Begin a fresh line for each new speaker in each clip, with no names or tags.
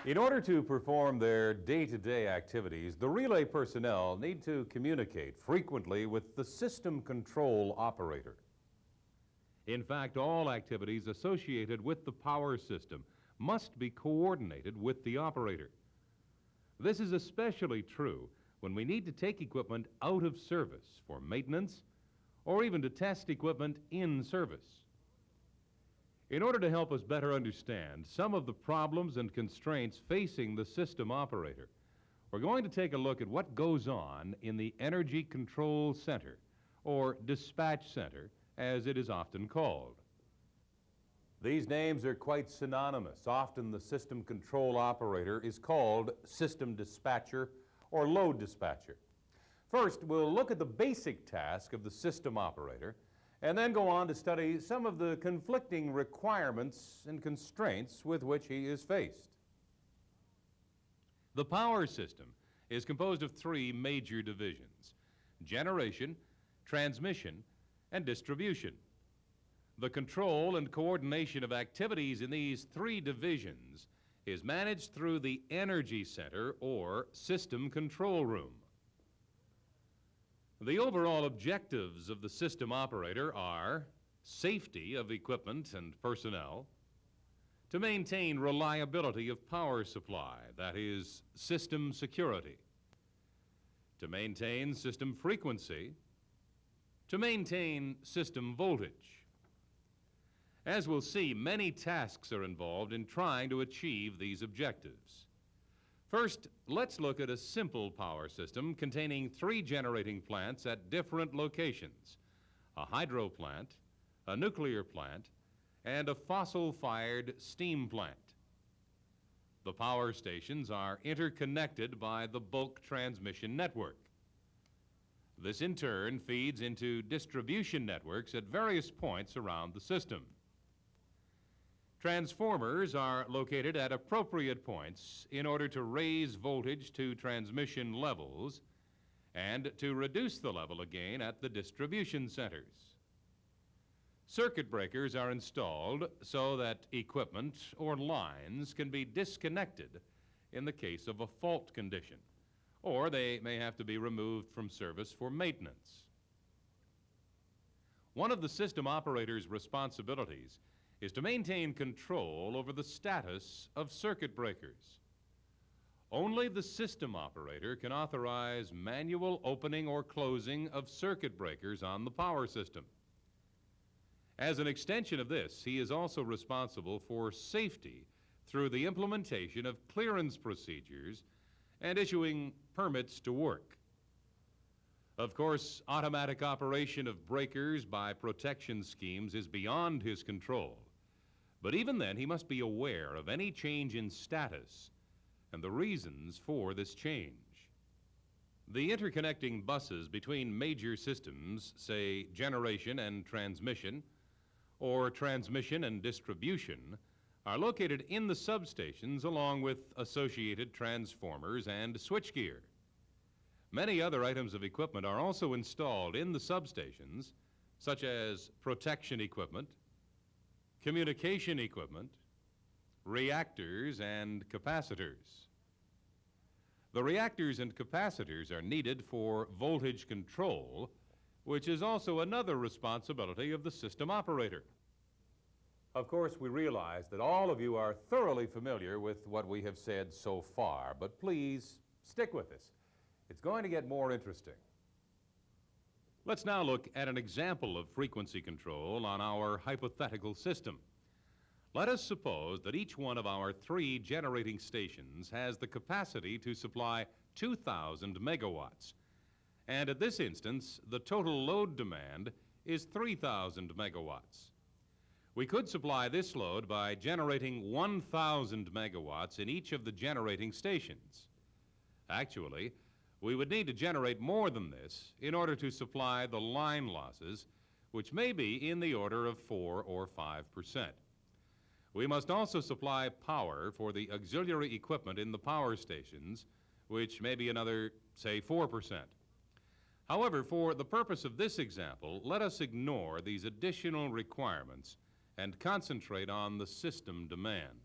In order to perform their day-to-day activities, the relay personnel need to communicate frequently with the system control operator. In fact, all activities associated with the power system must be coordinated with the operator. This is especially true when we need to take equipment out of service for maintenance or even to test equipment in service. In order to help us better understand some of the problems and constraints facing the system operator, we're going to take a look at what goes on in the Energy Control Center, or Dispatch Center, as it is often called. These names are quite synonymous. Often the system control operator is called system dispatcher or load dispatcher. First, we'll look at the basic task of the system operator and then go on to study some of the conflicting requirements and constraints with which he is faced. The power system is composed of three major divisions: generation, transmission, and distribution. The control and coordination of activities in these three divisions is managed through the Energy Center or System Control Room. The overall objectives of the system operator are safety of equipment and personnel, to maintain reliability of power supply, that is, system security, to maintain system frequency, to maintain system voltage. As we'll see, many tasks are involved in trying to achieve these objectives. First, let's look at a simple power system containing three generating plants at different locations: a hydro plant, a nuclear plant, and a fossil-fired steam plant. The power stations are interconnected by the bulk transmission network. This in turn feeds into distribution networks at various points around the system. Transformers are located at appropriate points in order to raise voltage to transmission levels and to reduce the level again at the distribution centers. Circuit breakers are installed so that equipment or lines can be disconnected in the case of a fault condition, or they may have to be removed from service for maintenance. One of the system operator's responsibilities is to maintain control over the status of circuit breakers. Only the system operator can authorize manual opening or closing of circuit breakers on the power system. As an extension of this, he is also responsible for safety through the implementation of clearance procedures and issuing permits to work. Of course, automatic operation of breakers by protection schemes is beyond his control. But even then, he must be aware of any change in status and the reasons for this change. The interconnecting buses between major systems, say generation and transmission, or transmission and distribution, are located in the substations along with associated transformers and switchgear. Many other items of equipment are also installed in the substations, such as protection equipment, communication equipment, reactors, and capacitors. The reactors and capacitors are needed for voltage control, which is also another responsibility of the system operator. Of course, we realize that all of you are thoroughly familiar with what we have said so far, but please stick with us. It's going to get more interesting. Let's now look at an example of frequency control on our hypothetical system. Let us suppose that each one of our three generating stations has the capacity to supply 2,000 megawatts. And at this instance, the total load demand is 3,000 megawatts. We could supply this load by generating 1,000 megawatts in each of the generating stations. Actually, we would need to generate more than this in order to supply the line losses, which may be in the order of 4 or 5%. We must also supply power for the auxiliary equipment in the power stations, which may be another, say, 4%. However, for the purpose of this example, let us ignore these additional requirements and concentrate on the system demand.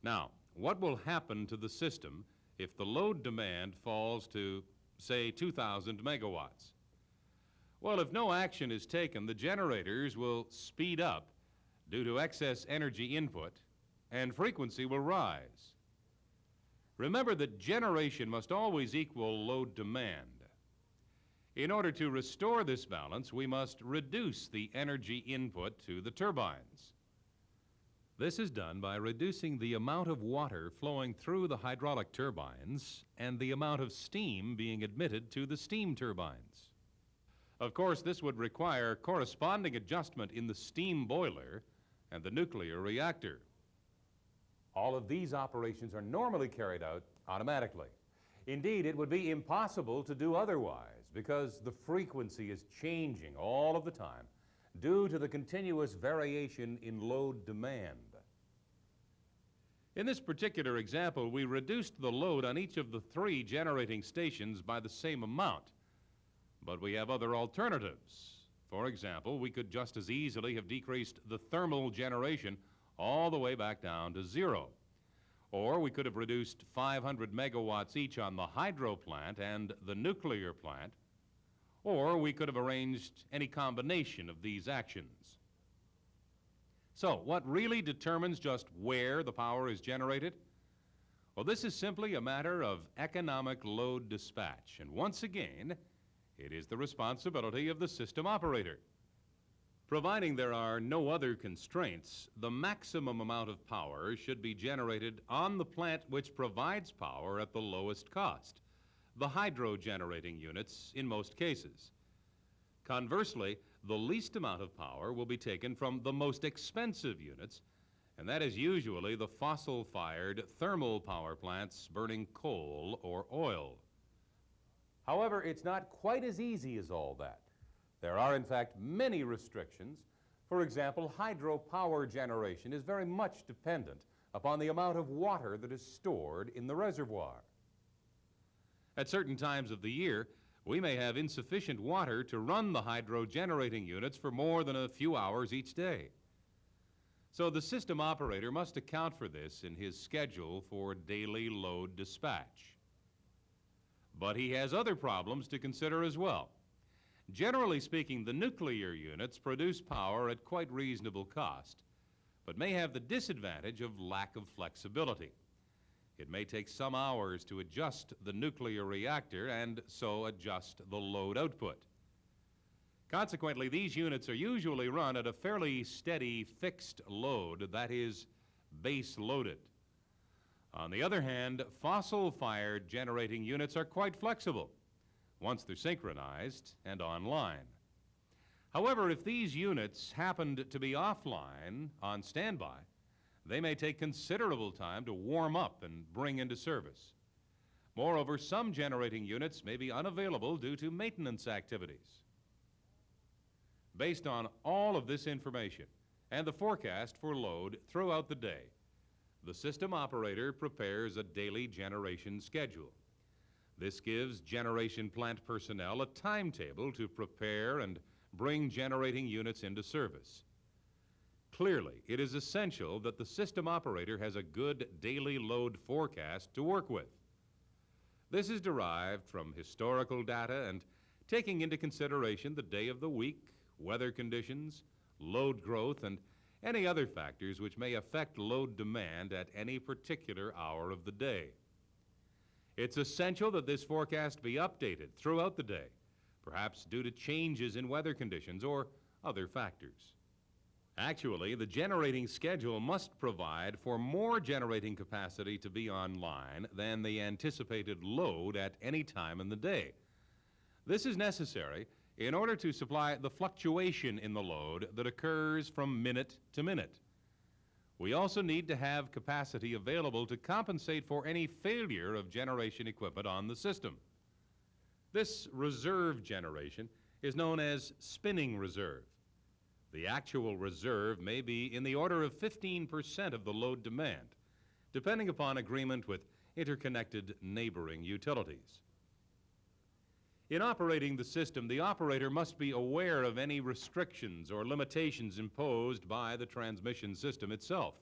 Now, what will happen to the system if the load demand falls to, say, 2,000 megawatts? Well, if no action is taken, the generators will speed up due to excess energy input, and frequency will rise. Remember that generation must always equal load demand. In order to restore this balance, we must reduce the energy input to the turbines. This is done by reducing the amount of water flowing through the hydraulic turbines and the amount of steam being admitted to the steam turbines. Of course, this would require corresponding adjustment in the steam boiler and the nuclear reactor. All of these operations are normally carried out automatically. Indeed, it would be impossible to do otherwise because the frequency is changing all of the time due to the continuous variation in load demand. In this particular example, we reduced the load on each of the 3 generating stations by the same amount, but we have other alternatives. For example, we could just as easily have decreased the thermal generation all the way back down to 0. Or we could have reduced 500 megawatts each on the hydro plant and the nuclear plant, or we could have arranged any combination of these actions. So, what really determines just where the power is generated? Well, this is simply a matter of economic load dispatch, and once again, it is the responsibility of the system operator. Providing there are no other constraints, the maximum amount of power should be generated on the plant which provides power at the lowest cost, the hydro generating units in most cases. Conversely, the least amount of power will be taken from the most expensive units, and that is usually the fossil-fired thermal power plants burning coal or oil. However, it's not quite as easy as all that. There are, in fact, many restrictions. For example, hydropower generation is very much dependent upon the amount of water that is stored in the reservoir. At certain times of the year, we may have insufficient water to run the hydro generating units for more than a few hours each day. So the system operator must account for this in his schedule for daily load dispatch. But he has other problems to consider as well. Generally speaking, the nuclear units produce power at quite reasonable cost, but may have the disadvantage of lack of flexibility. It may take some hours to adjust the nuclear reactor and so adjust the load output. Consequently, these units are usually run at a fairly steady fixed load, that is, base loaded. On the other hand, fossil-fired generating units are quite flexible once they're synchronized and online. However, if these units happened to be offline on standby, they may take considerable time to warm up and bring into service. Moreover, some generating units may be unavailable due to maintenance activities. Based on all of this information and the forecast for load throughout the day, the system operator prepares a daily generation schedule. This gives generation plant personnel a timetable to prepare and bring generating units into service. Clearly, it is essential that the system operator has a good daily load forecast to work with. This is derived from historical data and taking into consideration the day of the week, weather conditions, load growth, and any other factors which may affect load demand at any particular hour of the day. It's essential that this forecast be updated throughout the day, perhaps due to changes in weather conditions or other factors. Actually, the generating schedule must provide for more generating capacity to be online than the anticipated load at any time in the day. This is necessary in order to supply the fluctuation in the load that occurs from minute to minute. We also need to have capacity available to compensate for any failure of generation equipment on the system. This reserve generation is known as spinning reserve. The actual reserve may be in the order of 15% of the load demand, depending upon agreement with interconnected neighboring utilities. In operating the system, the operator must be aware of any restrictions or limitations imposed by the transmission system itself.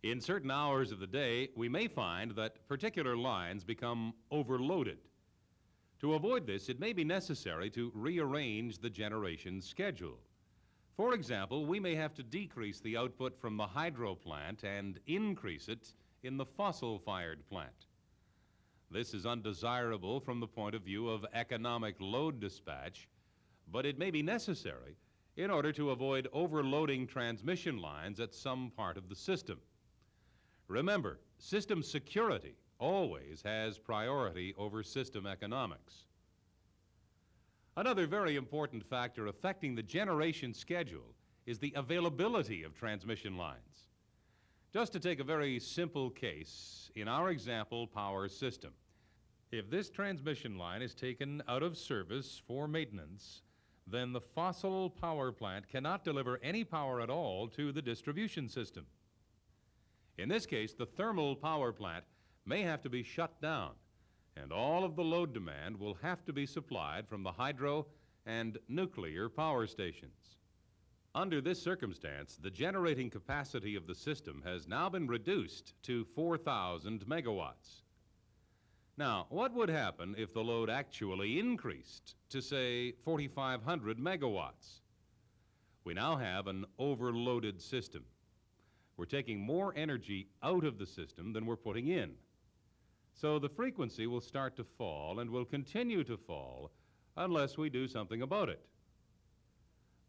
In certain hours of the day, we may find that particular lines become overloaded. To avoid this, it may be necessary to rearrange the generation schedule. For example, we may have to decrease the output from the hydro plant and increase it in the fossil-fired plant. This is undesirable from the point of view of economic load dispatch, but it may be necessary in order to avoid overloading transmission lines at some part of the system. Remember, system security always has priority over system economics. Another very important factor affecting the generation schedule is the availability of transmission lines. Just to take a very simple case, in our example power system, if this transmission line is taken out of service for maintenance, then the fossil power plant cannot deliver any power at all to the distribution system. In this case, the thermal power plant may have to be shut down, and all of the load demand will have to be supplied from the hydro and nuclear power stations. Under this circumstance, the generating capacity of the system has now been reduced to 4,000 megawatts. Now, what would happen if the load actually increased to, say, 4,500 megawatts? We now have an overloaded system. We're taking more energy out of the system than we're putting in. So the frequency will start to fall and will continue to fall unless we do something about it.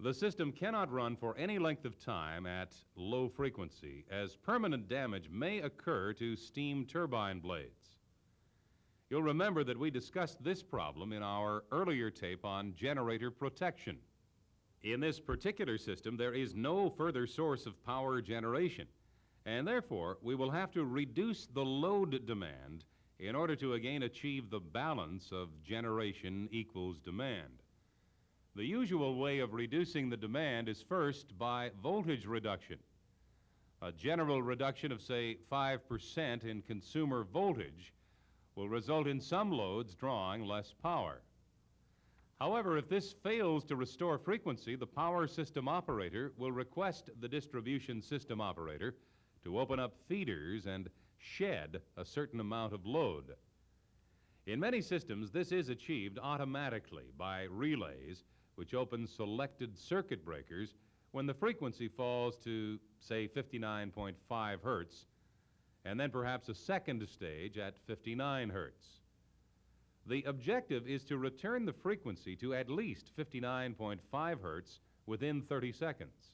The system cannot run for any length of time at low frequency, as permanent damage may occur to steam turbine blades. You'll remember that we discussed this problem in our earlier tape on generator protection. In this particular system, there is no further source of power generation, and therefore we will have to reduce the load demand in order to again achieve the balance of generation equals demand. The usual way of reducing the demand is first by voltage reduction. A general reduction of, say, 5% in consumer voltage will result in some loads drawing less power. However, if this fails to restore frequency, the power system operator will request the distribution system operator to open up feeders and shed a certain amount of load. In many systems, this is achieved automatically by relays which open selected circuit breakers when the frequency falls to, say, 59.5 hertz, and then perhaps a second stage at 59 hertz. The objective is to return the frequency to at least 59.5 hertz within 30 seconds.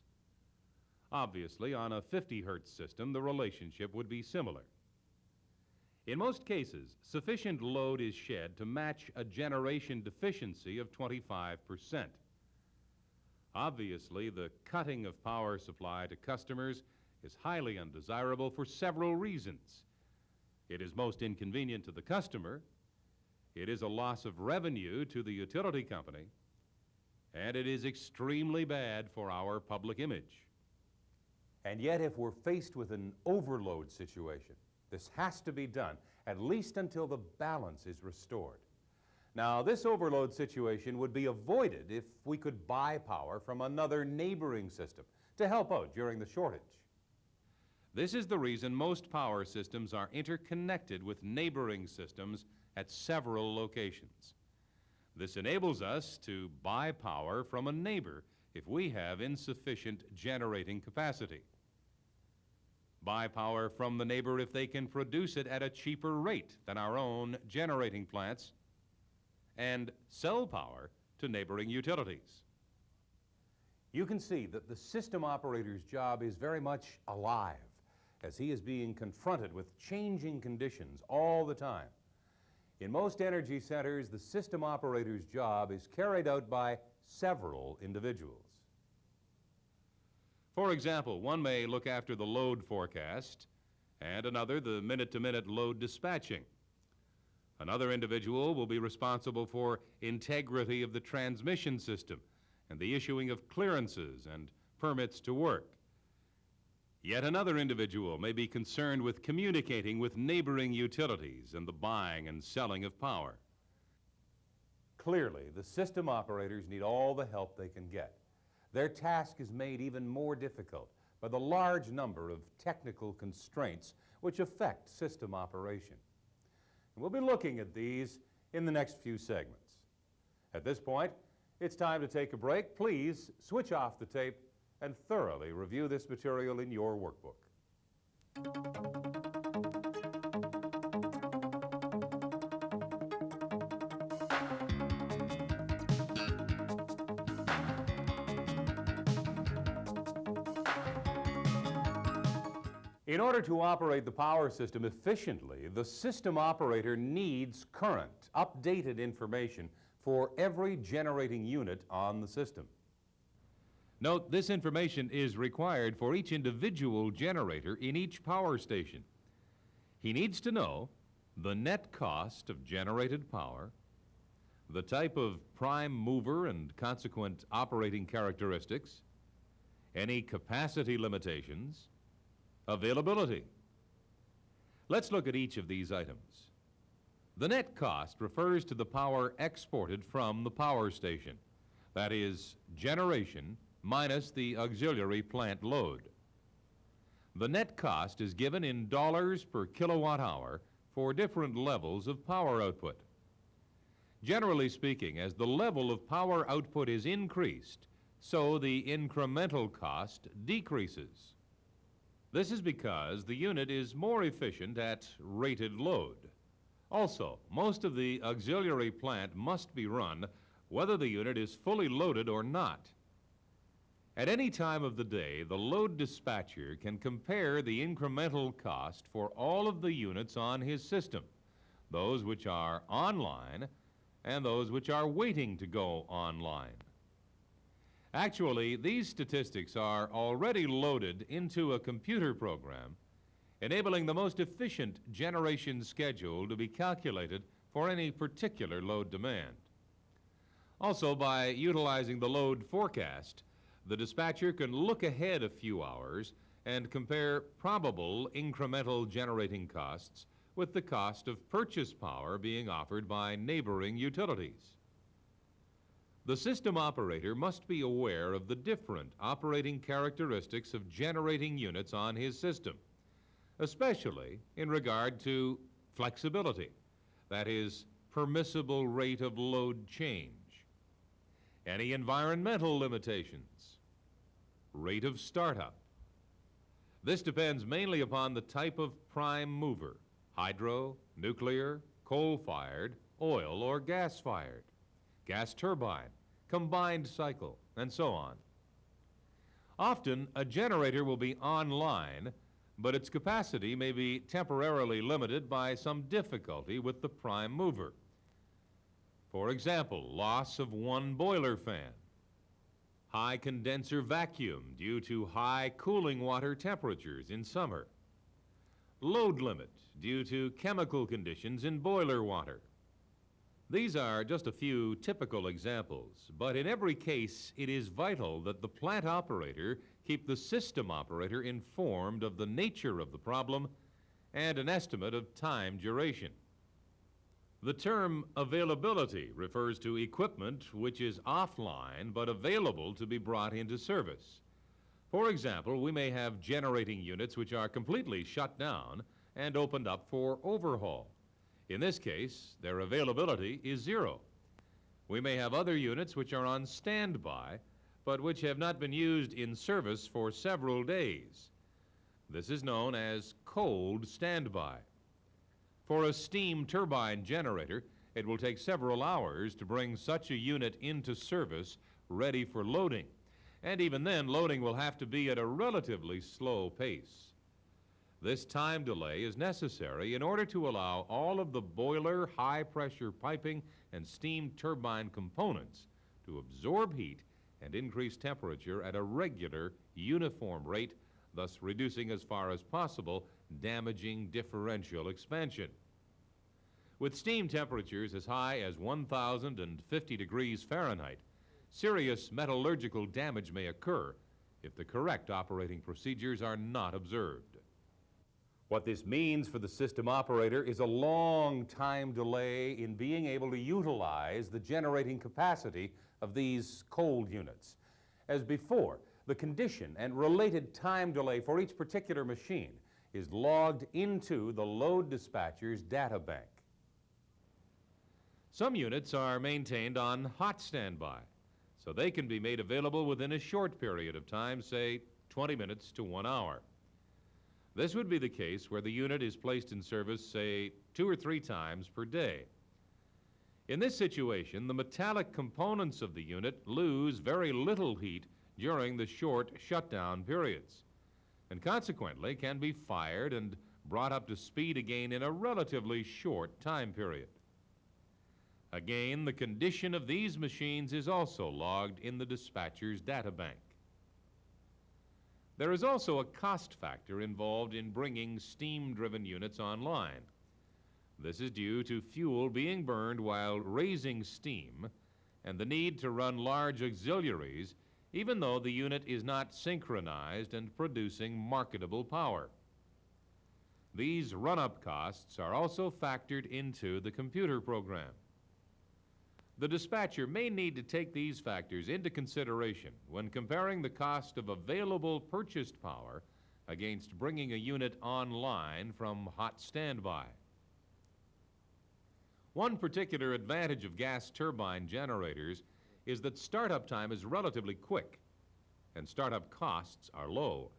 Obviously, on a 50 hertz system, the relationship would be similar. In most cases, sufficient load is shed to match a generation deficiency of 25%. Obviously, the cutting of power supply to customers is highly undesirable for several reasons. It is most inconvenient to the customer, it is a loss of revenue to the utility company, and it is extremely bad for our public image. And yet, if we're faced with an overload situation, this has to be done, at least until the balance is restored. Now, this overload situation would be avoided if we could buy power from another neighboring system to help out during the shortage. This is the reason most power systems are interconnected with neighboring systems at several locations. This enables us to buy power from a neighbor if we have insufficient generating capacity. Buy power from the neighbor if they can produce it at a cheaper rate than our own generating plants, and sell power to neighboring utilities. You can see that the system operator's job is very much alive as he is being confronted with changing conditions all the time. In most energy centers, the system operator's job is carried out by several individuals. For example, one may look after the load forecast, and another the minute-to-minute load dispatching. Another individual will be responsible for integrity of the transmission system and the issuing of clearances and permits to work. Yet another individual may be concerned with communicating with neighboring utilities and the buying and selling of power. Clearly, the system operators need all the help they can get. Their task is made even more difficult by the large number of technical constraints which affect system operation. And we'll be looking at these in the next few segments. At this point, it's time to take a break. Please switch off the tape and thoroughly review this material in your workbook. In order to operate the power system efficiently, the system operator needs current, updated information for every generating unit on the system. Note, this information is required for each individual generator in each power station. He needs to know the net cost of generated power, the type of prime mover and consequent operating characteristics, any capacity limitations, availability. Let's look at each of these items. The net cost refers to the power exported from the power station. That is, generation minus the auxiliary plant load. The net cost is given in dollars per kilowatt hour for different levels of power output. Generally speaking, as the level of power output is increased, so the incremental cost decreases. This is because the unit is more efficient at rated load. Also, most of the auxiliary plant must be run whether the unit is fully loaded or not. At any time of the day, the load dispatcher can compare the incremental cost for all of the units on his system, those which are online and those which are waiting to go online. Actually, these statistics are already loaded into a computer program, enabling the most efficient generation schedule to be calculated for any particular load demand. Also, by utilizing the load forecast, the dispatcher can look ahead a few hours and compare probable incremental generating costs with the cost of purchase power being offered by neighboring utilities. The system operator must be aware of the different operating characteristics of generating units on his system, especially in regard to flexibility, that is, permissible rate of load change, any environmental limitations, rate of startup. This depends mainly upon the type of prime mover, hydro, nuclear, coal-fired, oil or gas-fired, gas turbine, combined cycle, and so on. Often, a generator will be online, but its capacity may be temporarily limited by some difficulty with the prime mover. For example, loss of one boiler fan, high condenser vacuum due to high cooling water temperatures in summer, load limit due to chemical conditions in boiler water. These are just a few typical examples, but in every case, it is vital that the plant operator keep the system operator informed of the nature of the problem and an estimate of time duration. The term availability refers to equipment which is offline but available to be brought into service. For example, we may have generating units which are completely shut down and opened up for overhaul. In this case, their availability is zero. We may have other units which are on standby, but which have not been used in service for several days. This is known as cold standby. For a steam turbine generator, it will take several hours to bring such a unit into service ready for loading. And even then, loading will have to be at a relatively slow pace. This time delay is necessary in order to allow all of the boiler, high-pressure piping, and steam turbine components to absorb heat and increase temperature at a regular, uniform rate, thus reducing as far as possible damaging differential expansion. With steam temperatures as high as 1,050 degrees Fahrenheit, serious metallurgical damage may occur if the correct operating procedures are not observed. What this means for the system operator is a long time delay in being able to utilize the generating capacity of these cold units. As before, The condition and related time delay for each particular machine is logged into the load dispatcher's data bank. Some units are maintained on hot standby, so they can be made available within a short period of time, say 20 minutes to 1 hour. This would be the case where the unit is placed in service, say, 2 or 3 times per day. In this situation, the metallic components of the unit lose very little heat during the short shutdown periods, and consequently can be fired and brought up to speed again in a relatively short time period. Again, the condition of these machines is also logged in the dispatcher's data bank. There is also a cost factor involved in bringing steam-driven units online. This is due to fuel being burned while raising steam and the need to run large auxiliaries even though the unit is not synchronized and producing marketable power. These run-up costs are also factored into the computer program. The dispatcher may need to take these factors into consideration when comparing the cost of available purchased power against bringing a unit online from hot standby. One particular advantage of gas turbine generators is that startup time is relatively quick and startup costs are low.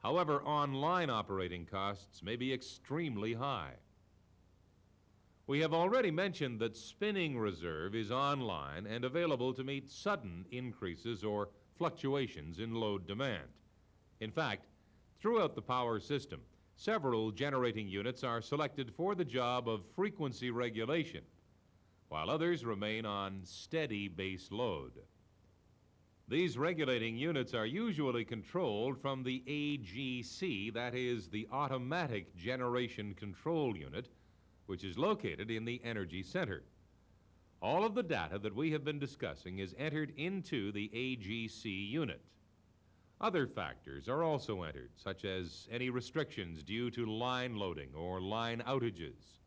However, online operating costs may be extremely high. We have already mentioned that spinning reserve is online and available to meet sudden increases or fluctuations in load demand. In fact, throughout the power system, several generating units are selected for the job of frequency regulation, while others remain on steady base load. These regulating units are usually controlled from the AGC, that is, the Automatic Generation Control Unit, which is located in the Energy Center. All of the data that we have been discussing is entered into the AGC unit. Other factors are also entered, such as any restrictions due to line loading or line outages.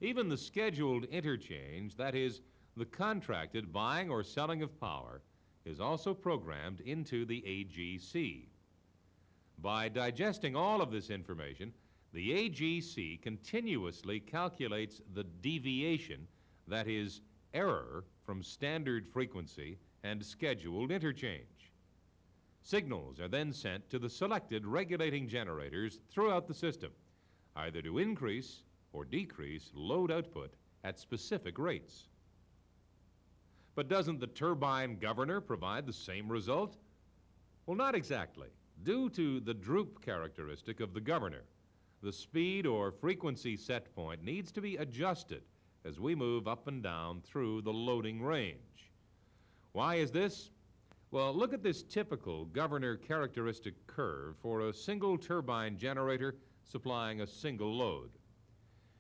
Even the scheduled interchange, that is, the contracted buying or selling of power, is also programmed into the AGC. By digesting all of this information, the AGC continuously calculates the deviation, that is, error from standard frequency and scheduled interchange. Signals are then sent to the selected regulating generators throughout the system, either to increase or decrease load output at specific rates. But doesn't the turbine governor provide the same result? Well, not exactly. Due to the droop characteristic of the governor, the speed or frequency set point needs to be adjusted as we move up and down through the loading range. Why is this? Well, look at this typical governor characteristic curve for a single turbine generator supplying a single load.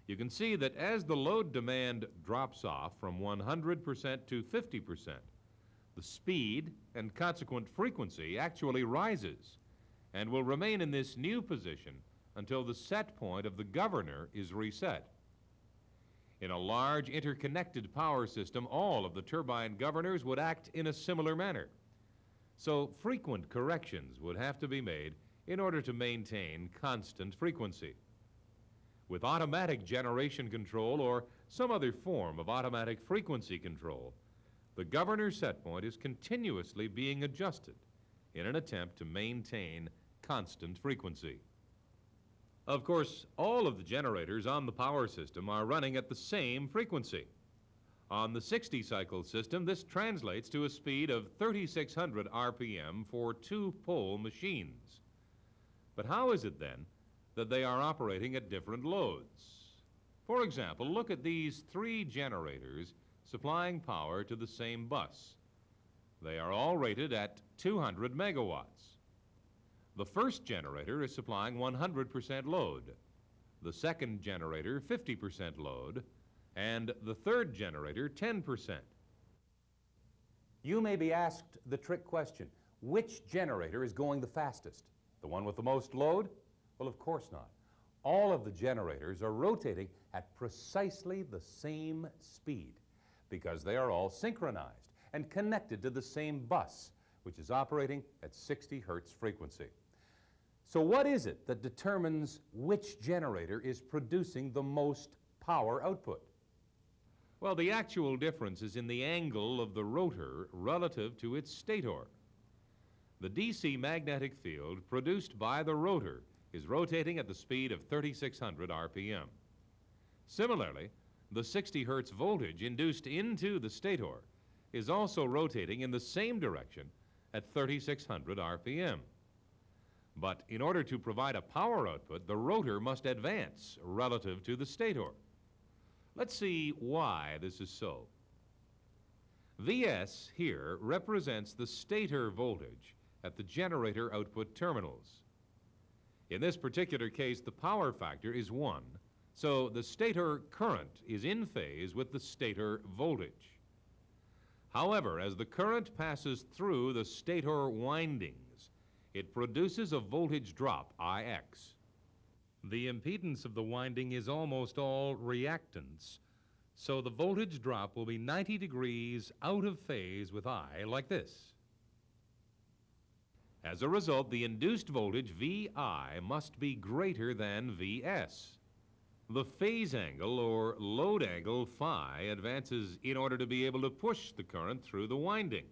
You can see that as the load demand drops off from 100% to 50%, the speed and consequent frequency actually rises and will remain in this new position until the set point of the governor is reset. In a large interconnected power system, all of the turbine governors would act in a similar manner. So frequent corrections would have to be made in order to maintain constant frequency. With automatic generation control or some other form of automatic frequency control, the governor set point is continuously being adjusted in an attempt to maintain constant frequency. Of course, all of the generators on the power system are running at the same frequency. On the 60-cycle system, this translates to a speed of 3,600 RPM for 2-pole machines. But how is it then that they are operating at different loads? For example, look at these 3 generators supplying power to the same bus. They are all rated at 200 megawatts. The first generator is supplying 100% load, the second generator 50% load, and the third generator 10%. You may be asked the trick question, which generator is going the fastest? The one with the most load? Well, of course not. All of the generators are rotating at precisely the same speed because they are all synchronized and connected to the same bus, which is operating at 60 hertz frequency. So what is it that determines which generator is producing the most power output? Well, the actual difference is in the angle of the rotor relative to its stator. The DC magnetic field produced by the rotor is rotating at the speed of 3,600 RPM. Similarly, the 60 hertz voltage induced into the stator is also rotating in the same direction at 3,600 RPM. But in order to provide a power output, the rotor must advance relative to the stator. Let's see why this is so. Vs here represents the stator voltage at the generator output terminals. In this particular case, the power factor is 1, so the stator current is in phase with the stator voltage. However, as the current passes through the stator windings, it produces a voltage drop, Ix. The impedance of the winding is almost all reactance, so the voltage drop will be 90 degrees out of phase with I, like this. As a result, the induced voltage, Vi, must be greater than Vs. The phase angle, or load angle, phi, advances in order to be able to push the current through the winding.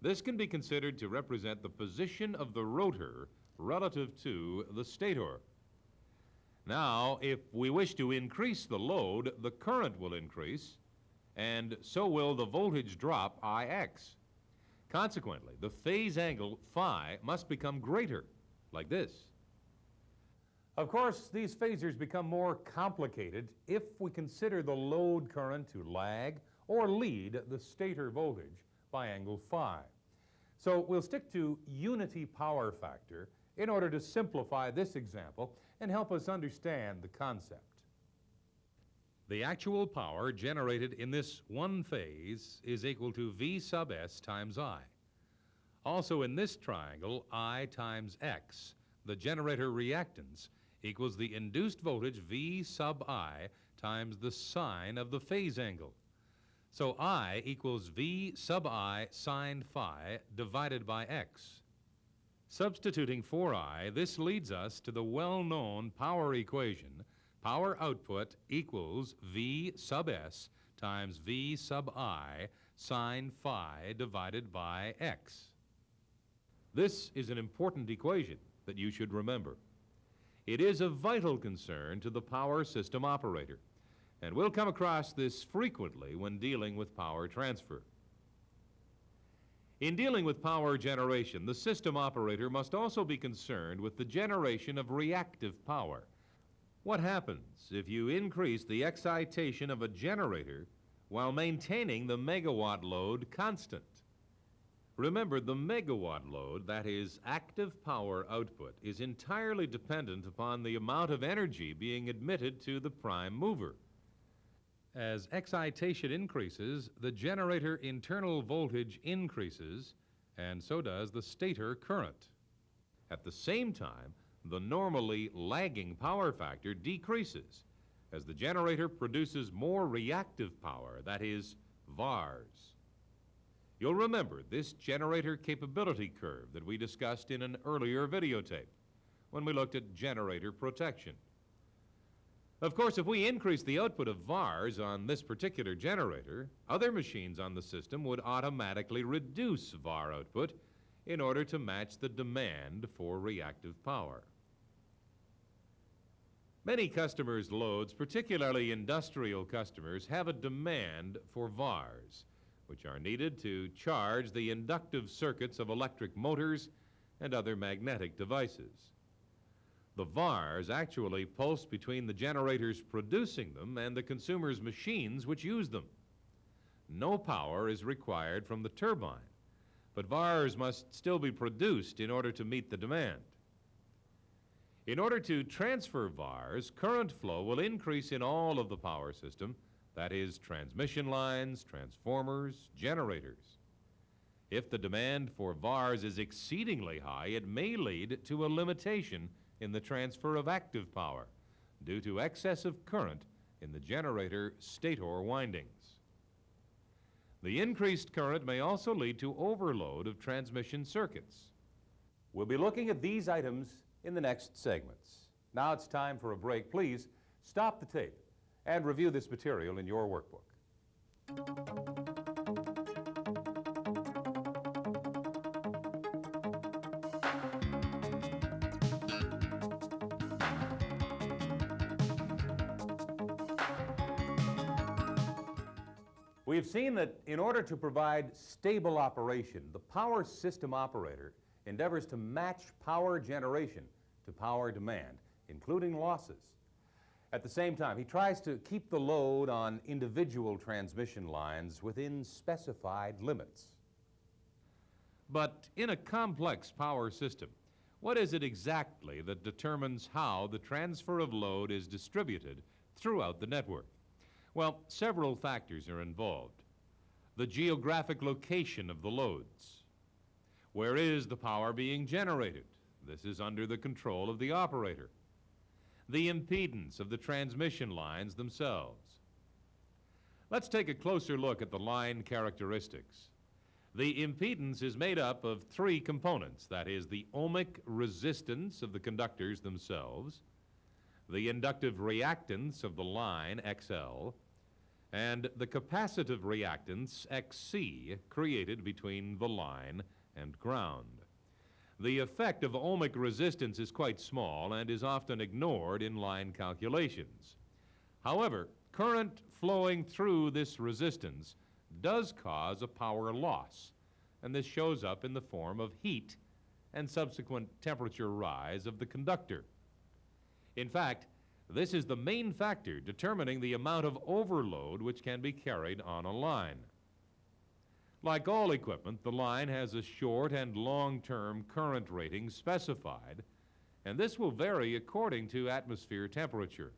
This can be considered to represent the position of the rotor relative to the stator. Now, if we wish to increase the load, the current will increase, and so will the voltage drop, Ix. Consequently, the phase angle, phi, must become greater, like this. Of course, these phasors become more complicated if we consider the load current to lag or lead the stator voltage by angle phi. So we'll stick to unity power factor in order to simplify this example and help us understand the concept. The actual power generated in this one phase is equal to V sub S times I. Also in this triangle, I times X, the generator reactance, equals the induced voltage V sub I times the sine of the phase angle. So I equals V sub I sine phi divided by X. Substituting for I, this leads us to the well-known power equation. Power output equals V sub S times V sub I sine phi divided by X. This is an important equation that you should remember. It is of vital concern to the power system operator, and we'll come across this frequently when dealing with power transfer. In dealing with power generation, the system operator must also be concerned with the generation of reactive power. What happens if you increase the excitation of a generator while maintaining the megawatt load constant? Remember, the megawatt load, that is, active power output, is entirely dependent upon the amount of energy being admitted to the prime mover. As excitation increases, the generator internal voltage increases, and so does the stator current. At the same time, the normally lagging power factor decreases as the generator produces more reactive power, that is, VARs. You'll remember this generator capability curve that we discussed in an earlier videotape when we looked at generator protection. Of course, if we increase the output of VARs on this particular generator, other machines on the system would automatically reduce VAR output in order to match the demand for reactive power. Many customers' loads, particularly industrial customers, have a demand for VARs, which are needed to charge the inductive circuits of electric motors and other magnetic devices. The VARs actually pulse between the generators producing them and the consumer's machines which use them. No power is required from the turbine, but VARs must still be produced in order to meet the demand. In order to transfer VARs, current flow will increase in all of the power system, that is, transmission lines, transformers, generators. If the demand for VARs is exceedingly high, it may lead to a limitation in the transfer of active power due to excessive current in the generator stator windings. The increased current may also lead to overload of transmission circuits. We'll be looking at these items in the next segments. Now it's time for a break. Please stop the tape and review this material in your workbook. We've seen that in order to provide stable operation, the power system operator endeavors to match power generation to power demand, including losses. At the same time, he tries to keep the load on individual transmission lines within specified limits. But in a complex power system, what is it exactly that determines how the transfer of load is distributed throughout the network? Well, several factors are involved. The geographic location of the loads. Where is the power being generated? This is under the control of the operator. The impedance of the transmission lines themselves. Let's take a closer look at the line characteristics. The impedance is made up of three components. That is, the ohmic resistance of the conductors themselves, the inductive reactance of the line, XL, and the capacitive reactance, XC, created between the line and ground. The effect of ohmic resistance is quite small and is often ignored in line calculations. However, current flowing through this resistance does cause a power loss, and this shows up in the form of heat and subsequent temperature rise of the conductor. In fact, this is the main factor determining the amount of overload which can be carried on a line. Like all equipment, the line has a short and long-term current rating specified, and this will vary according to atmosphere temperature.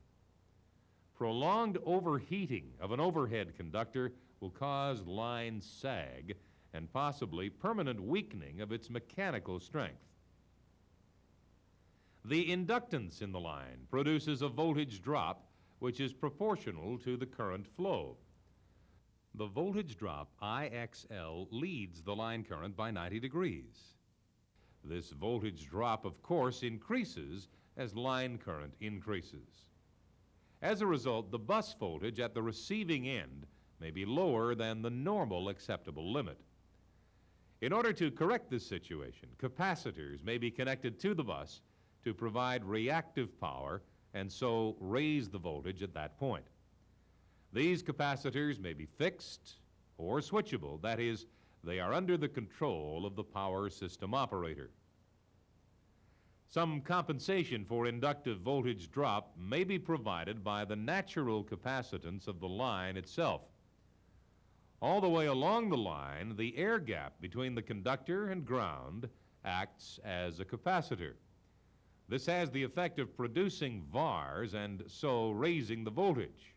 Prolonged overheating of an overhead conductor will cause line sag and possibly permanent weakening of its mechanical strength. The inductance in the line produces a voltage drop which is proportional to the current flow. The voltage drop, IXL, leads the line current by 90 degrees. This voltage drop, of course, increases as line current increases. As a result, the bus voltage at the receiving end may be lower than the normal acceptable limit. In order to correct this situation, capacitors may be connected to the bus to provide reactive power and so raise the voltage at that point. These capacitors may be fixed or switchable. That is, they are under the control of the power system operator. Some compensation for inductive voltage drop may be provided by the natural capacitance of the line itself. All the way along the line, the air gap between the conductor and ground acts as a capacitor. This has the effect of producing VARs and so raising the voltage.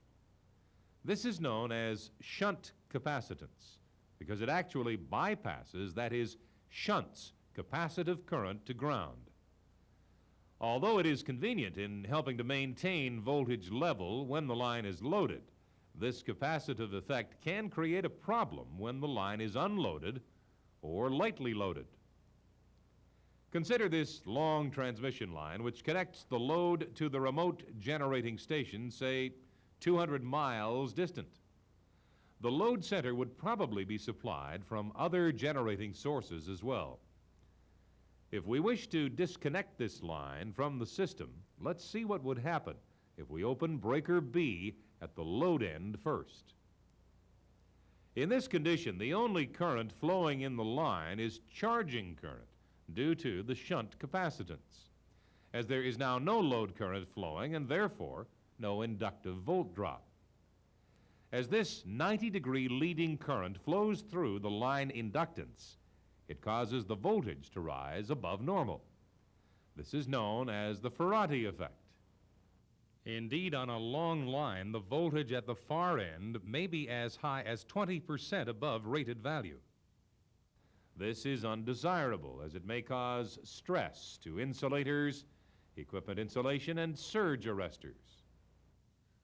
This is known as shunt capacitance because it actually bypasses, that is, shunts capacitive current to ground. Although it is convenient in helping to maintain voltage level when the line is loaded, this capacitive effect can create a problem when the line is unloaded or lightly loaded. Consider this long transmission line which connects the load to the remote generating station, say 200 miles distant. The load center would probably be supplied from other generating sources as well. If we wish to disconnect this line from the system, let's see what would happen if we open breaker B at the load end first. In this condition, the only current flowing in the line is charging current due to the shunt capacitance, as there is now no load current flowing and therefore no inductive volt drop. As this 90-degree leading current flows through the line inductance, it causes the voltage to rise above normal. This is known as the Ferranti effect. Indeed, on a long line, the voltage at the far end may be as high as 20% above rated value. This is undesirable as it may cause stress to insulators, equipment insulation, and surge arresters.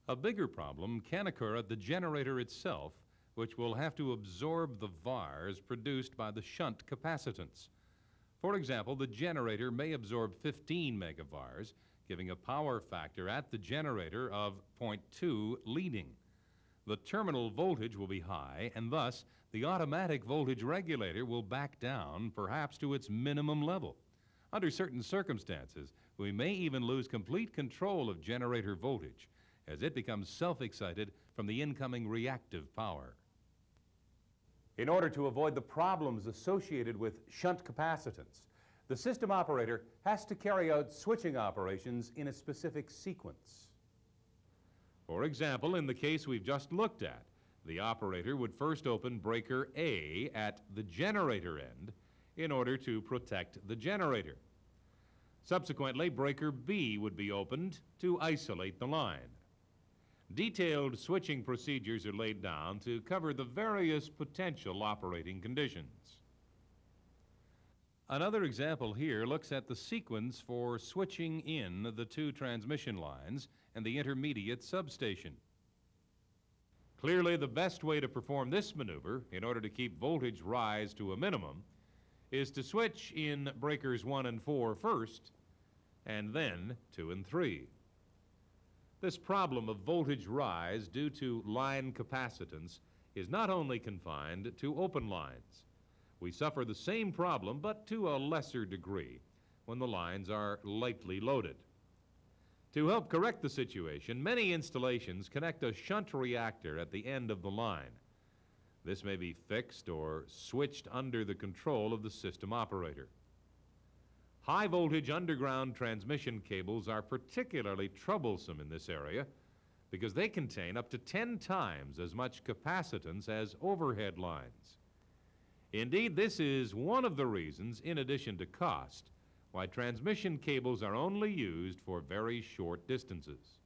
A bigger problem can occur at the generator itself which will have to absorb the VARs produced by the shunt capacitance. For example, the generator may absorb 15 megavars, giving a power factor at the generator of 0.2 leading. The terminal voltage will be high, and thus the automatic voltage regulator will back down, perhaps to its minimum level. Under certain circumstances, we may even lose complete control of generator voltage as it becomes self-excited from the incoming reactive power. In order to avoid the problems associated with shunt capacitance, the system operator has to carry out switching operations in a specific sequence. For example, in the case we've just looked at, the operator would first open breaker A at the generator end in order to protect the generator. Subsequently, breaker B would be opened to isolate the line. Detailed switching procedures are laid down to cover the various potential operating conditions. Another example here looks at the sequence for switching in the two transmission lines and the intermediate substation. Clearly, the best way to perform this maneuver in order to keep voltage rise to a minimum is to switch in breakers 1 and 4 first, and then 2 and 3. This problem of voltage rise due to line capacitance is not only confined to open lines. We suffer the same problem, but to a lesser degree, when the lines are lightly loaded. To help correct the situation, many installations connect a shunt reactor at the end of the line. This may be fixed or switched under the control of the system operator. High voltage underground transmission cables are particularly troublesome in this area because they contain up to 10 times as much capacitance as overhead lines. Indeed, this is one of the reasons, in addition to cost, why transmission cables are only used for very short distances.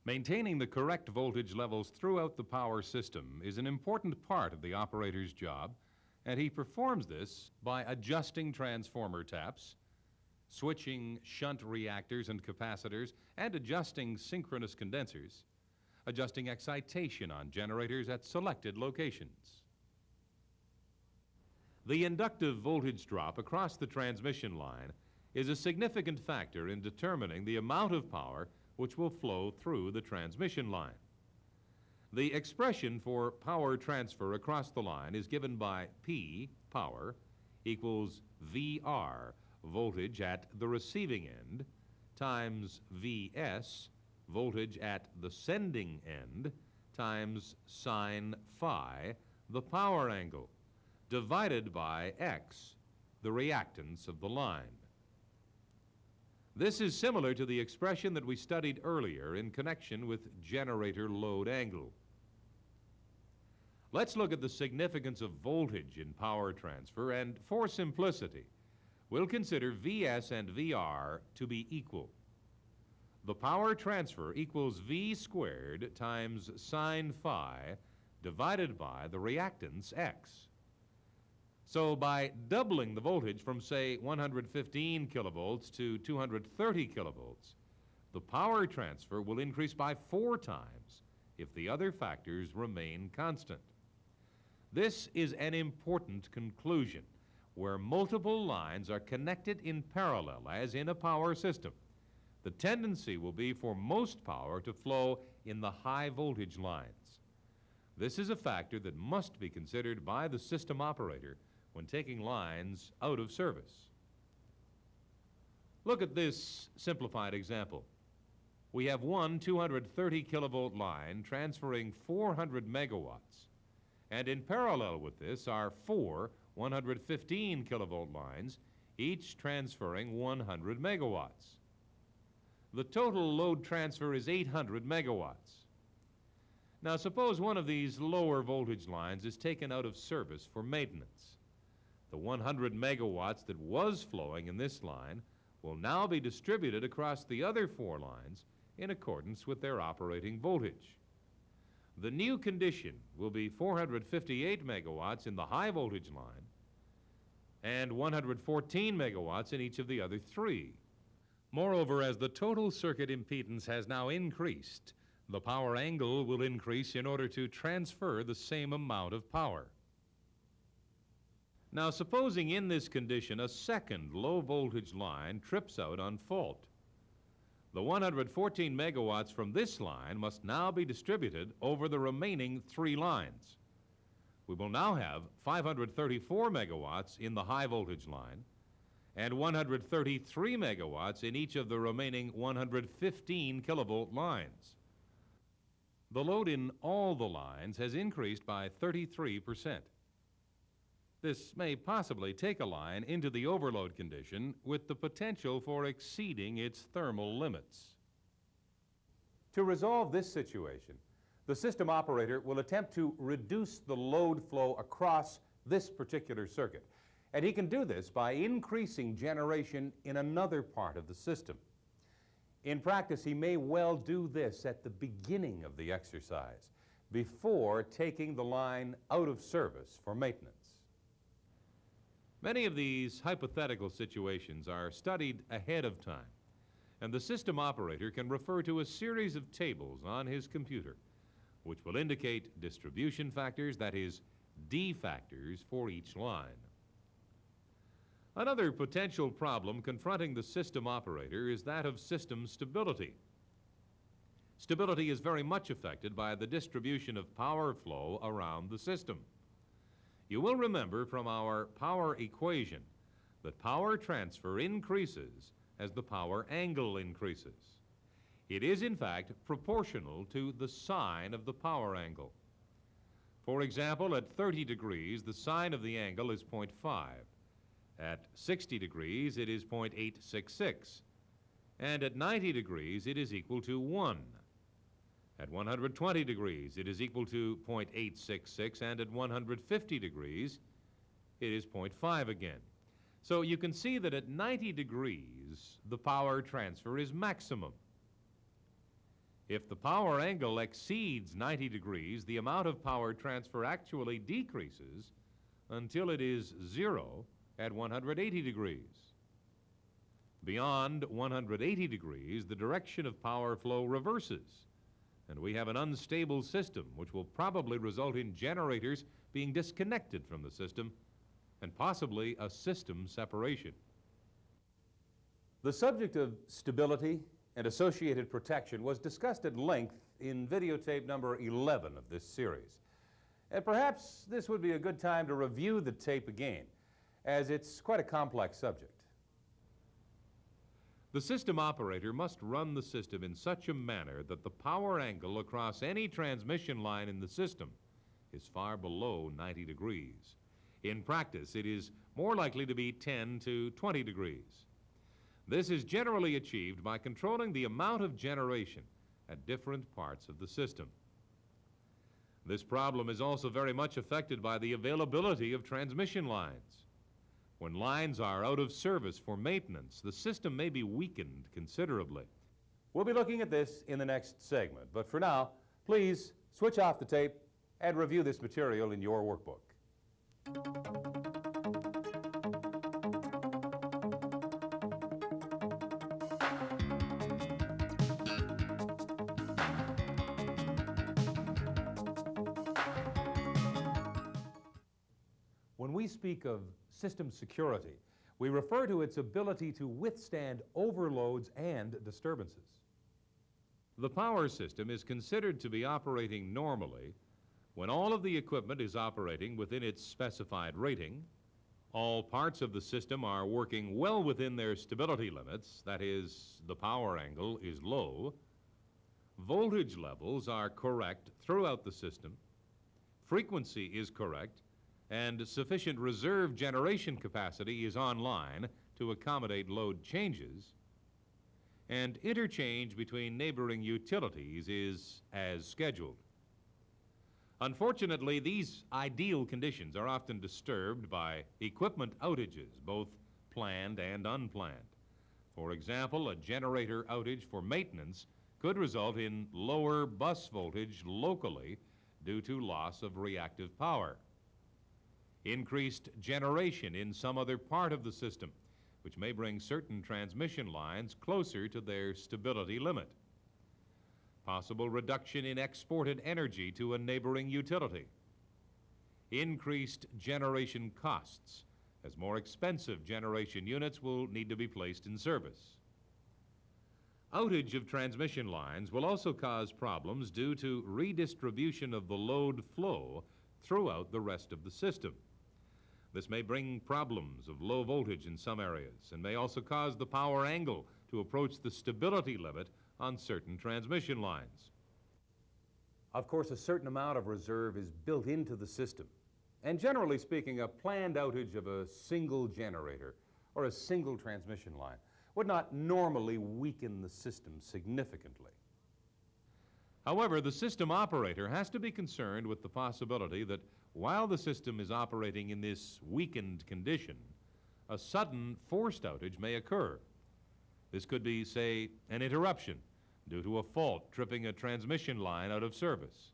Maintaining the correct voltage levels throughout the power system is an important part of the operator's job, and he performs this by adjusting transformer taps, switching shunt reactors and capacitors, and adjusting synchronous condensers, adjusting excitation on generators at selected locations. The inductive voltage drop across the transmission line is a significant factor in determining the amount of power which will flow through the transmission line. The expression for power transfer across the line is given by P, power, equals VR, voltage at the receiving end, times Vs, voltage at the sending end, times sine phi, the power angle, divided by X, the reactance of the line. This is similar to the expression that we studied earlier in connection with generator load angle. Let's look at the significance of voltage in power transfer, and for simplicity, we'll consider Vs and Vr to be equal. The power transfer equals V squared times sine phi divided by the reactance X. So by doubling the voltage from, say, 115 kilovolts to 230 kilovolts, the power transfer will increase by 4 times if the other factors remain constant. This is an important conclusion where multiple lines are connected in parallel, as in a power system. The tendency will be for most power to flow in the high voltage lines. This is a factor that must be considered by the system operator when taking lines out of service. Look at this simplified example. We have one 230 kilovolt line transferring 400 megawatts. And in parallel with this are 4 115 kilovolt lines, each transferring 100 megawatts. The total load transfer is 800 megawatts. Now suppose one of these lower voltage lines is taken out of service for maintenance. The 100 megawatts that was flowing in this line will now be distributed across the other 4 lines in accordance with their operating voltage. The new condition will be 458 megawatts in the high voltage line and 114 megawatts in each of the other 3. Moreover, as the total circuit impedance has now increased, The power angle will increase in order to transfer the same amount of power. Now, supposing in this condition a second low-voltage line trips out on fault. The 114 megawatts from this line must now be distributed over the remaining 3 lines. We will now have 534 megawatts in the high-voltage line and 133 megawatts in each of the remaining 115 kilovolt lines. The load in all the lines has increased by 33%. This may possibly take a line into the overload condition with the potential for exceeding its thermal limits. To resolve this situation, the system operator will attempt to reduce the load flow across this particular circuit. And he can do this by increasing generation in another part of the system. In practice, he may well do this at the beginning of the exercise, before taking the line out of service for maintenance. Many of these hypothetical situations are studied ahead of time, and the system operator can refer to a series of tables on his computer, which will indicate distribution factors, that is, D factors, for each line. Another potential problem confronting the system operator is that of system stability. Stability is very much affected by the distribution of power flow around the system. You will remember from our power equation that power transfer increases as the power angle increases. It is, in fact, proportional to the sine of the power angle. For example, at 30 degrees, the sine of the angle is 0.5. At 60 degrees, it is 0.866. And at 90 degrees, it is equal to 1. At 120 degrees, it is equal to 0.866, and at 150 degrees, it is 0.5 again. So you can see that at 90 degrees, the power transfer is maximum. If the power angle exceeds 90 degrees, the amount of power transfer actually decreases until it is 0 at 180 degrees. Beyond 180 degrees, the direction of power flow reverses, and we have an unstable system, which will probably result in generators being disconnected from the system and possibly a system separation. The subject of stability and associated protection was discussed at length in videotape number 11 of this series. And perhaps this would be a good time to review the tape again, as it's quite a complex subject. The system operator must run the system in such a manner that the power angle across any transmission line in the system is far below 90 degrees. In practice, it is more likely to be 10 to 20 degrees. This is generally achieved by controlling the amount of generation at different parts of the system. This problem is also very much affected by the availability of transmission lines. When lines are out of service for maintenance, the system may be weakened considerably. We'll be looking at this in the next segment, but for now, please switch off the tape and review this material in your workbook. When we speak of system security, we refer to its ability to withstand overloads and disturbances. The power system is considered to be operating normally when all of the equipment is operating within its specified rating, all parts of the system are working well within their stability limits, that is, the power angle is low, voltage levels are correct throughout the system, frequency is correct, and sufficient reserve generation capacity is online to accommodate load changes, and interchange between neighboring utilities is as scheduled. Unfortunately, these ideal conditions are often disturbed by equipment outages, both planned and unplanned. For example, a generator outage for maintenance could result in lower bus voltage locally due to loss of reactive power. Increased generation in some other part of the system, which may bring certain transmission lines closer to their stability limit. possible reduction in exported energy to a neighboring utility, increased generation costs, as more expensive generation units will need to be placed in service. Outage of transmission lines will also cause problems due to redistribution of the load flow throughout the rest of the system. This may bring problems of low voltage in some areas and may also cause the power angle to approach the stability limit on certain transmission lines. Of course, a certain amount of reserve is built into the system. And generally speaking, a planned outage of a single generator or a single transmission line would not normally weaken the system significantly. However, the system operator has to be concerned with the possibility that while the system is operating in this weakened condition, a sudden forced outage may occur. This could be, say, an interruption due to a fault tripping a transmission line out of service.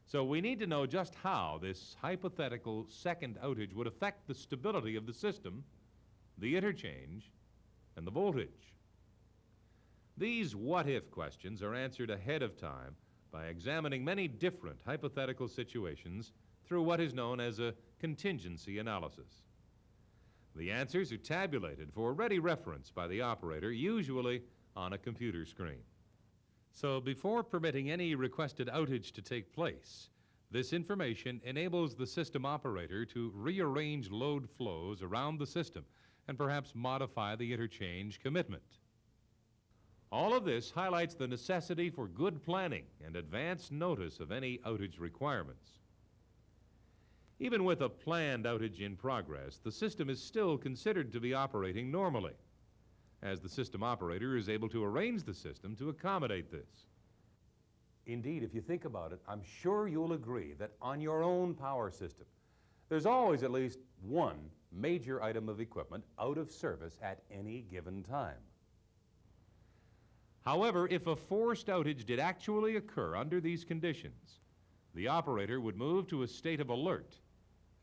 So we need to know just how this hypothetical second outage would affect the stability of the system, the interchange, and the voltage. These what-if questions are answered ahead of time by examining many different hypothetical situations through what is known as a contingency analysis. The answers are tabulated for ready reference by the operator, usually on a computer screen. So before permitting any requested outage to take place, this information enables the system operator to rearrange load flows around the system and perhaps modify the interchange commitment. All of this highlights the necessity for good planning and advance notice of any outage requirements. Even with a planned outage in progress, the system is still considered to be operating normally, as the system operator is able to arrange the system to accommodate this. Indeed, if you think about it, I'm sure you'll agree that on your own power system, there's always at least one major item of equipment out of service at any given time. However, if a forced outage did actually occur under these conditions, the operator would move to a state of alert,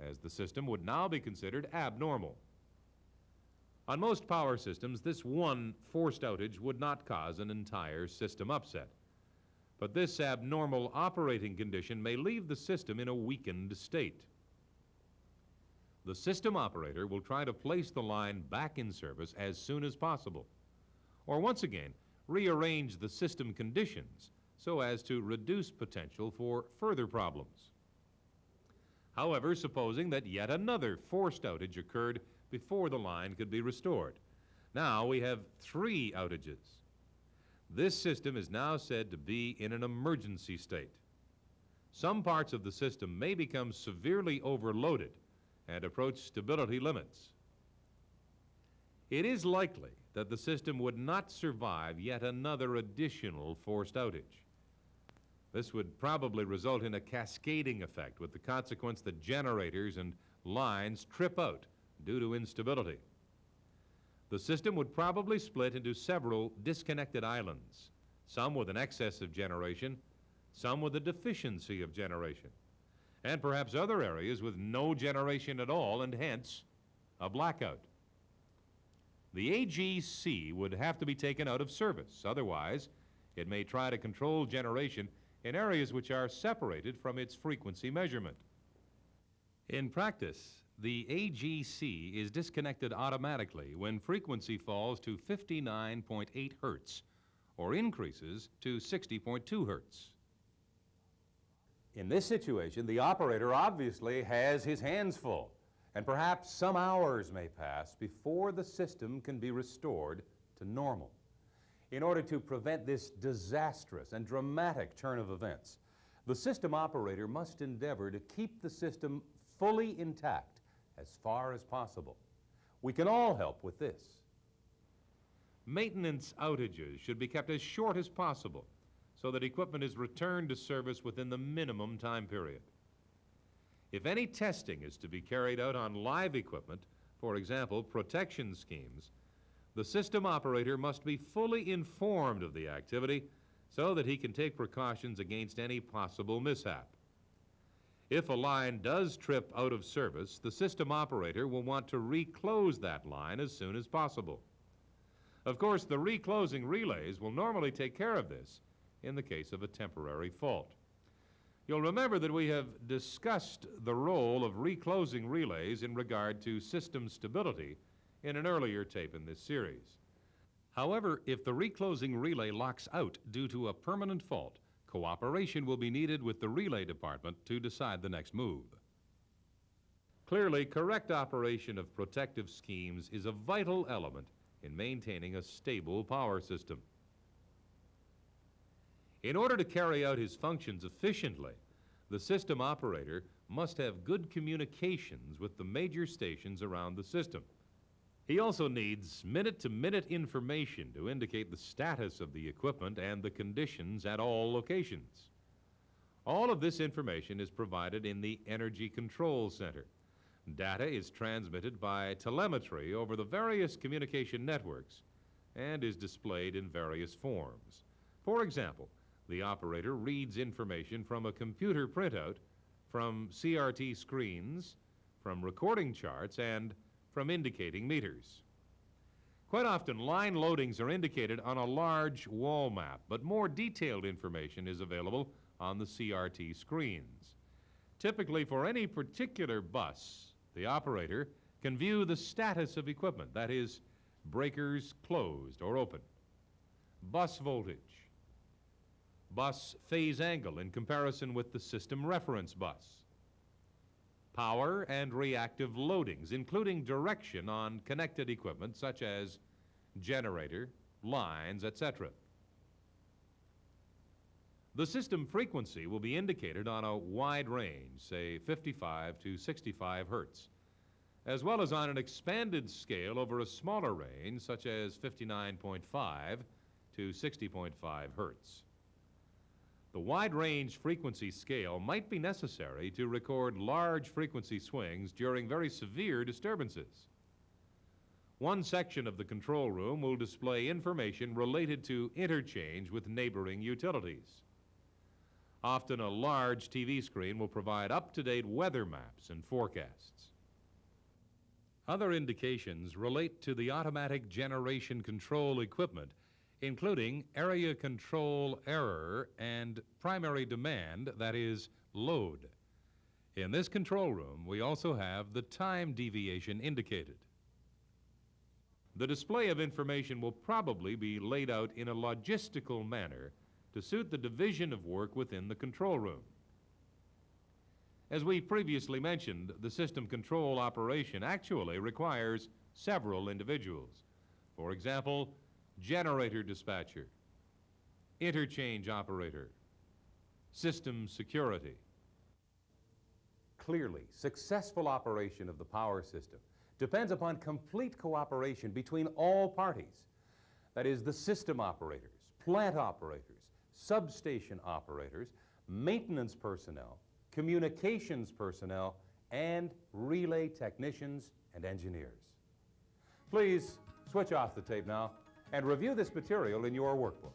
as the system would now be considered abnormal. On most power systems, this one forced outage would not cause an entire system upset. But this abnormal operating condition may leave the system in a weakened state. The system operator will try to place the line back in service as soon as possible, or once again, rearrange the system conditions so as to reduce potential for further problems. However, supposing that yet another forced outage occurred before the line could be restored, now we have 3 outages. This system is now said to be in an emergency state. Some parts of the system may become severely overloaded and approach stability limits. It is likely that the system would not survive yet another additional forced outage. This would probably result in a cascading effect, with the consequence that generators and lines trip out due to instability. The system would probably split into several disconnected islands, some with an excess of generation, some with a deficiency of generation, and perhaps other areas with no generation at all and hence a blackout. The AGC would have to be taken out of service. Otherwise, it may try to control generation in areas which are separated from its frequency measurement. In practice, the AGC is disconnected automatically when frequency falls to 59.8 hertz or increases to 60.2 hertz. In this situation, the operator obviously has his hands full, and perhaps some hours may pass before the system can be restored to normal. In order to prevent this disastrous and dramatic turn of events, the system operator must endeavor to keep the system fully intact as far as possible. We can all help with this. Maintenance outages should be kept as short as possible so that equipment is returned to service within the minimum time period. If any testing is to be carried out on live equipment, for example, protection schemes, the system operator must be fully informed of the activity so that he can take precautions against any possible mishap. If a line does trip out of service, the system operator will want to reclose that line as soon as possible. Of course, the reclosing relays will normally take care of this in the case of a temporary fault. You'll remember that we have discussed the role of reclosing relays in regard to system stability in an earlier tape in this series. However, if the reclosing relay locks out due to a permanent fault, cooperation will be needed with the relay department to decide the next move. Clearly, correct operation of protective schemes is a vital element in maintaining a stable power system. In order to carry out his functions efficiently, the system operator must have good communications with the major stations around the system. He also needs minute-to-minute information to indicate the status of the equipment and the conditions at all locations. All of this information is provided in the Energy Control Center. Data is transmitted by telemetry over the various communication networks and is displayed in various forms. For example, the operator reads information from a computer printout, from CRT screens, from recording charts, and from indicating meters. Quite often, line loadings are indicated on a large wall map, but more detailed information is available on the CRT screens. Typically, for any particular bus, the operator can view the status of equipment, that is, breakers closed or open, bus voltage, bus phase angle in comparison with the system reference bus, power and reactive loadings, including direction on connected equipment such as generator, lines, etc. The system frequency will be indicated on a wide range, say 55 to 65 hertz, as well as on an expanded scale over a smaller range, such as 59.5 to 60.5 hertz. The wide-range frequency scale might be necessary to record large frequency swings during very severe disturbances. One section of the control room will display information related to interchange with neighboring utilities. Often a large TV screen will provide up-to-date weather maps and forecasts. Other indications relate to the automatic generation control equipment, including area control error and primary demand, that is, load. In this control room, we also have the time deviation indicated. The display of information will probably be laid out in a logistical manner to suit the division of work within the control room. As we previously mentioned, the system control operation actually requires several individuals. For example, generator dispatcher, interchange operator, system security. Clearly, successful operation of the power system depends upon complete cooperation between all parties. That is, the system operators, plant operators, substation operators, maintenance personnel, communications personnel, and relay technicians and engineers. Please switch off the tape now and review this material in your workbook.